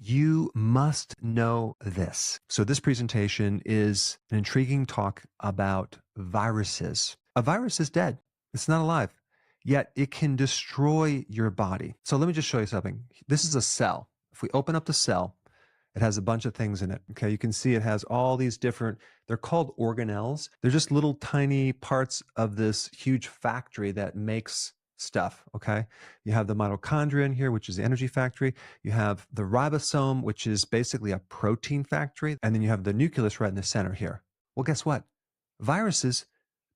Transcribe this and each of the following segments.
you must know this. So this presentation is an intriguing talk about viruses. A virus is dead. It's not alive. Yet it can destroy your body. So let me just show you something. This is a cell. If we open up the cell, it has a bunch of things in it. Okay, you can see it has all these different, they're called organelles. They're just little tiny parts of this huge factory that makes stuff, okay? You have the mitochondria in here, which is the energy factory. You have the ribosome, which is basically a protein factory. And then you have the nucleus right in the center here. Well, guess what? Viruses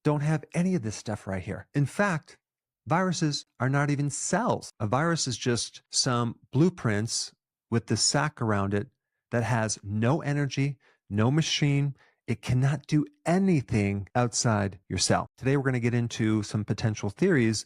don't have any of this stuff right here. In fact, viruses are not even cells. A virus is just some blueprints with the sac around it that has no energy, no machine. It cannot do anything outside your cell. Today, we're going to get into some potential theories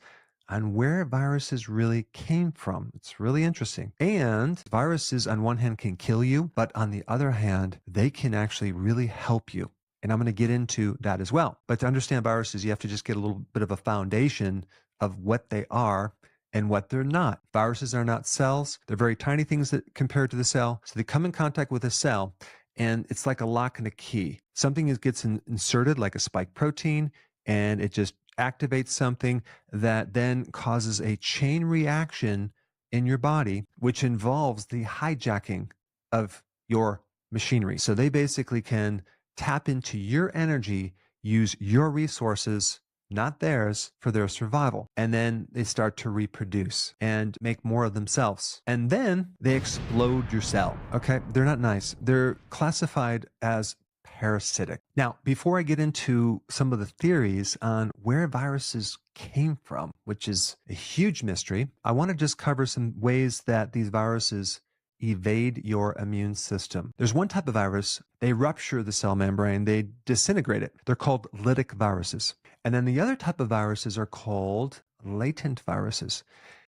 on where viruses really came from. It's really interesting. And viruses, on one hand, can kill you, but on the other hand, they can actually really help you. And I'm going to get into that as well. But to understand viruses, you have to just get a little bit of a foundation of what they are and what they're not. Viruses are not cells. They're very tiny things that compared to the cell. So they come in contact with a cell, and it's like a lock and a key. Something gets inserted like a spike protein, and it just activates something that then causes a chain reaction in your body, which involves the hijacking of your machinery. So they basically can tap into your energy, use your resources, not theirs, for their survival. And then they start to reproduce and make more of themselves. And then they explode your cell. Okay, they're not nice. They're classified as parasitic. Now, before I get into some of the theories on where viruses came from, which is a huge mystery, I want to just cover some ways that these viruses evade your immune system. There's one type of virus, they rupture the cell membrane, they disintegrate it. They're called lytic viruses. And then the other type of viruses are called latent viruses.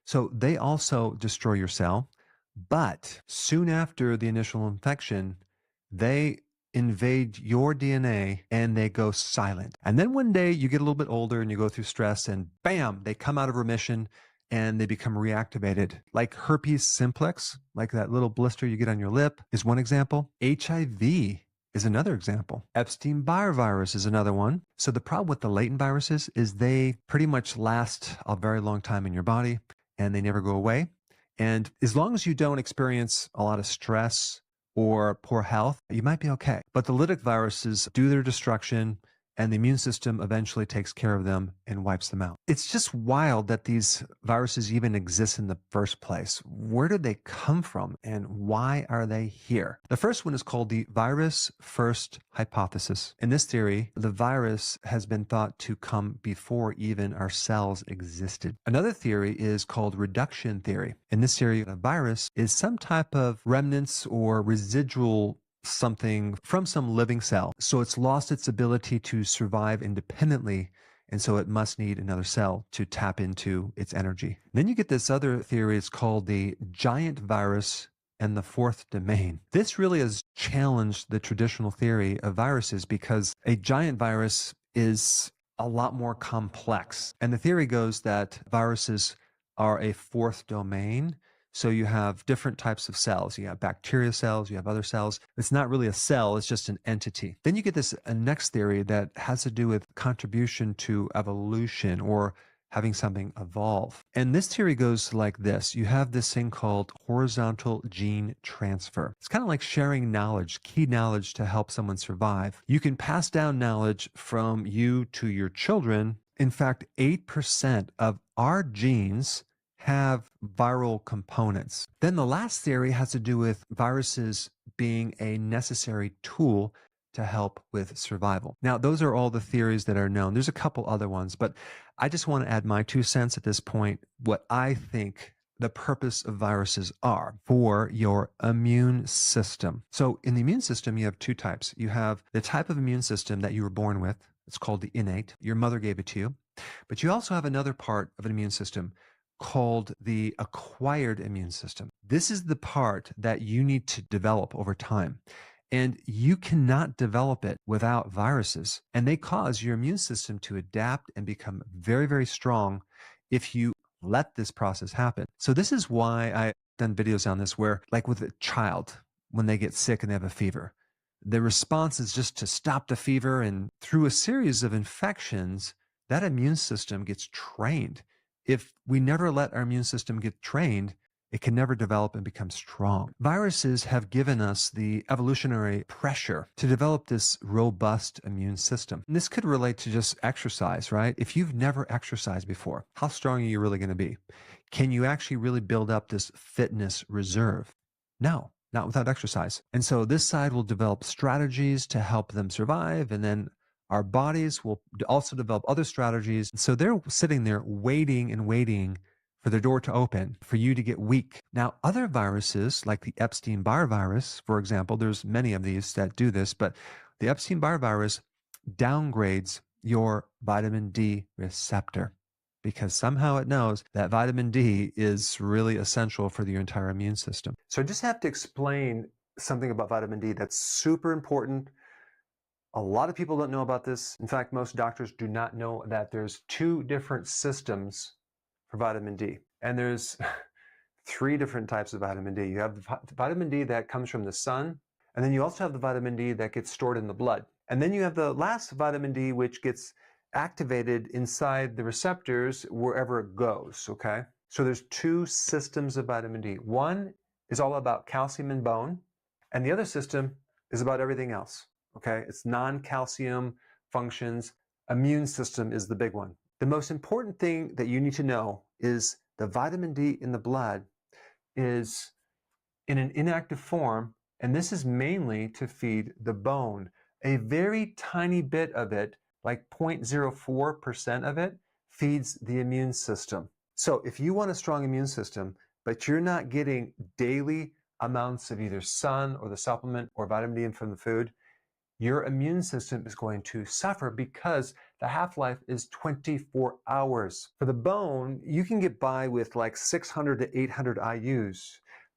So they also destroy your cell, but soon after the initial infection, they invade your DNA and they go silent. And then one day you get a little bit older and you go through stress and bam, they come out of remission and they become reactivated. Like herpes simplex, like that little blister you get on your lip, is one example. HIV is another example. Epstein-Barr virus is another one. So the problem with the latent viruses is they pretty much last a very long time in your body and they never go away. And as long as you don't experience a lot of stress or poor health, you might be okay. But the lytic viruses do their destruction, and the immune system eventually takes care of them and wipes them out. It's just wild that these viruses even exist in the first place. Where did they come from and why are they here? The first one is called the virus first hypothesis. In this theory, the virus has been thought to come before even our cells existed. Another theory is called reduction theory. In this theory, a virus is some type of remnants or residual something from some living cell. So it's lost its ability to survive independently, and so it must need another cell to tap into its energy. Then you get this other theory, it's called the giant virus and the fourth domain. This really has challenged the traditional theory of viruses because a giant virus is a lot more complex. And the theory goes that viruses are a fourth domain. So you have different types of cells. You have bacteria cells, you have other cells. It's not really a cell, it's just an entity. Then you get this next theory that has to do with contribution to evolution or having something evolve. And this theory goes like this. You have this thing called horizontal gene transfer. It's kind of like sharing knowledge, key knowledge to help someone survive. You can pass down knowledge from you to your children. In fact, 8% of our genes have viral components. Then the last theory has to do with viruses being a necessary tool to help with survival. Now, those are all the theories that are known. There's a couple other ones, but I just want to add my 2 cents at this point, what I think the purpose of viruses are for your immune system. So in the immune system, you have 2 types. You have the type of immune system that you were born with. It's called the innate. Your mother gave it to you. But you also have another part of an immune system called the acquired immune system. This is the part that you need to develop over time. And you cannot develop it without viruses. And they cause your immune system to adapt and become very, very strong if you let this process happen. So this is why I've done videos on this where, like with a child, when they get sick and they have a fever, the response is just to stop the fever. And through a series of infections, that immune system gets trained. If we never let our immune system get trained, it can never develop and become strong. Viruses have given us the evolutionary pressure to develop this robust immune system. And this could relate to just exercise, right? If you've never exercised before, how strong are you really going to be? Can you actually really build up this fitness reserve? No, not without exercise. And so this side will develop strategies to help them survive, and then our bodies will also develop other strategies. So they're sitting there waiting and waiting for the door to open, for you to get weak. Now, other viruses, like the Epstein-Barr virus, for example, there's many of these that do this, but the Epstein-Barr virus downgrades your vitamin D receptor because somehow it knows that vitamin D is really essential for your entire immune system. So I just have to explain something about vitamin D that's super important. A lot of people don't know about this. In fact, most doctors do not know that there's two different systems for vitamin D. And there's 3 different types of vitamin D. You have the vitamin D that comes from the sun, and then you also have the vitamin D that gets stored in the blood. And then you have the last vitamin D, which gets activated inside the receptors wherever it goes, okay? So there's 2 systems of vitamin D. One is all about calcium and bone, and the other system is about everything else, okay? It's non-calcium functions. Immune system is the big one. The most important thing that you need to know is the vitamin D in the blood is in an inactive form, and this is mainly to feed the bone. A very tiny bit of it, like 0.04% of it, feeds the immune system. So if you want a strong immune system, but you're not getting daily amounts of either sun or the supplement or vitamin D from the food, your immune system is going to suffer because the half-life is 24 hours. For the bone, you can get by with like 600 to 800 IUs.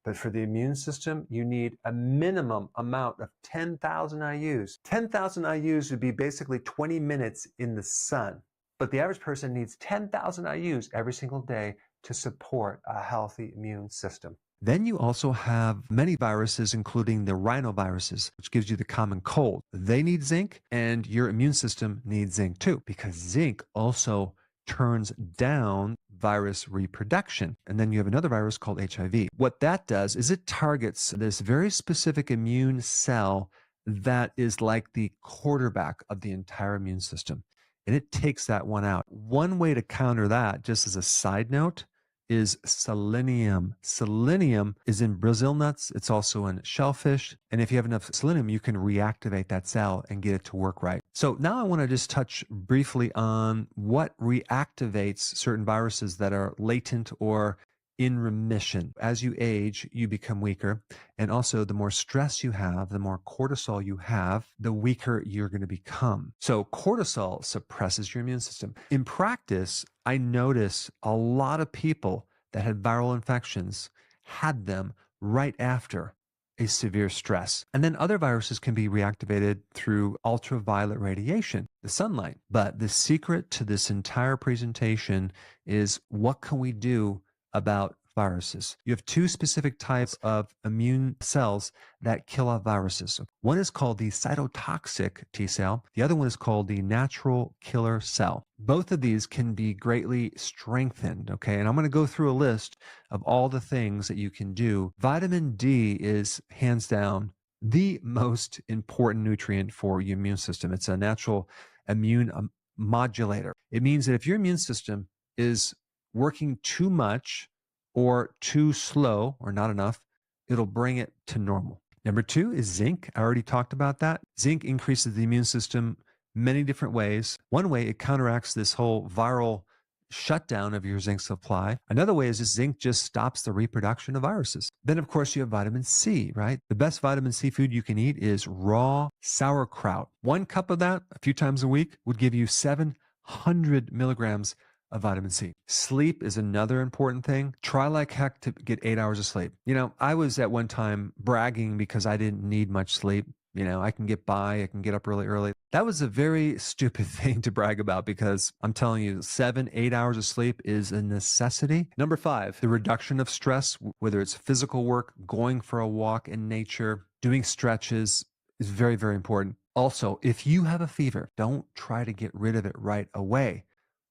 But for the immune system, you need a minimum amount of 10,000 IUs. 10,000 IUs would be basically 20 minutes in the sun. But the average person needs 10,000 IUs every single day to support a healthy immune system. Then you also have many viruses, including the rhinoviruses, which gives you the common cold. They need zinc, and your immune system needs zinc too, because zinc also turns down virus reproduction. And then you have another virus called HIV. What that does is it targets this very specific immune cell that is like the quarterback of the entire immune system. And it takes that one out. One way to counter that, just as a side note, is selenium. Selenium is in Brazil nuts. It's also in shellfish. And if you have enough selenium, you can reactivate that cell and get it to work right. So now I want to just touch briefly on what reactivates certain viruses that are latent or in remission. As you age, you become weaker. And also, the more stress you have, the more cortisol you have, the weaker you're going to become. So cortisol suppresses your immune system. In practice, I notice a lot of people that had viral infections had them right after a severe stress. And then other viruses can be reactivated through ultraviolet radiation, the sunlight. But the secret to this entire presentation is, what can we do about viruses? You have 2 specific types of immune cells that kill off viruses. One is called the cytotoxic T cell. The other one is called the natural killer cell. Both of these can be greatly strengthened, okay? And I'm going to go through a list of all the things that you can do. Vitamin D is hands down the most important nutrient for your immune system. It's a natural immune modulator. It means that if your immune system is working too much or too slow or not enough, it'll bring it to normal. Number 2 is zinc. I already talked about that. Zinc increases the immune system many different ways. One way, it counteracts this whole viral shutdown of your zinc supply. Another way is this zinc just stops the reproduction of viruses. Then, of course, you have vitamin C, right? The best vitamin C food you can eat is raw sauerkraut. 1 cup of that a few times a week would give you 700 milligrams of vitamin C. Sleep is another important thing. Try like heck to get 8 hours of sleep. You know, I was at one time bragging because I didn't need much sleep. I can get by, I can get up really early. That was a very stupid thing to brag about because I'm telling you, 7-8 hours of sleep is a necessity. Number 5, the reduction of stress, whether it's physical work, going for a walk in nature, doing stretches is very, very important. Also, if you have a fever, don't try to get rid of it right away.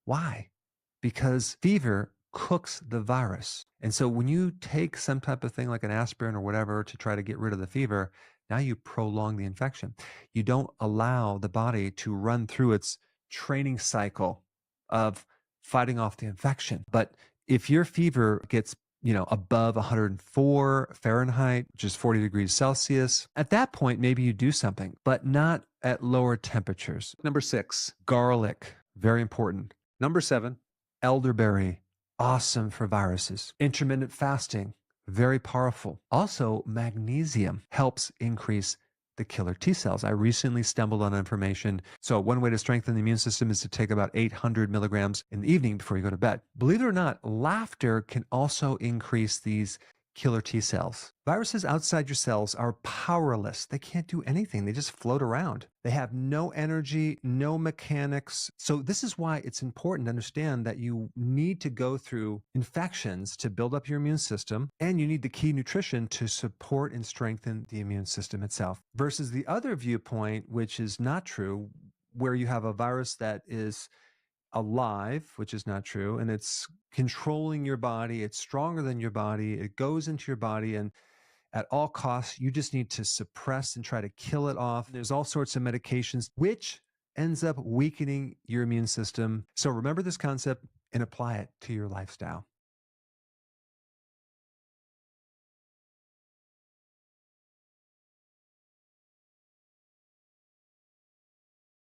Why? Because fever cooks the virus. And so when you take some type of thing like an aspirin or whatever to try to get rid of the fever, now you prolong the infection. You don't allow the body to run through its training cycle of fighting off the infection. But if your fever gets above 104 Fahrenheit, which is 40 degrees Celsius, at that point, maybe you do something, but not at lower temperatures. Number 6, garlic, very important. Number 7, elderberry, awesome for viruses. Intermittent fasting, very powerful. Also, magnesium helps increase the killer T cells. I recently stumbled on information. So one way to strengthen the immune system is to take about 800 milligrams in the evening before you go to bed. Believe it or not, laughter can also increase these killer T cells. Viruses outside your cells are powerless. They can't do anything. They just float around. They have no energy, no mechanics. So this is why it's important to understand that you need to go through infections to build up your immune system, and you need the key nutrition to support and strengthen the immune system itself. Versus the other viewpoint, which is not true, where you have a virus that is alive, which is not true, and it's controlling your body, it's stronger than your body, it goes into your body, and at all costs, you just need to suppress and try to kill it off. There's all sorts of medications, which ends up weakening your immune system. So remember this concept and apply it to your lifestyle.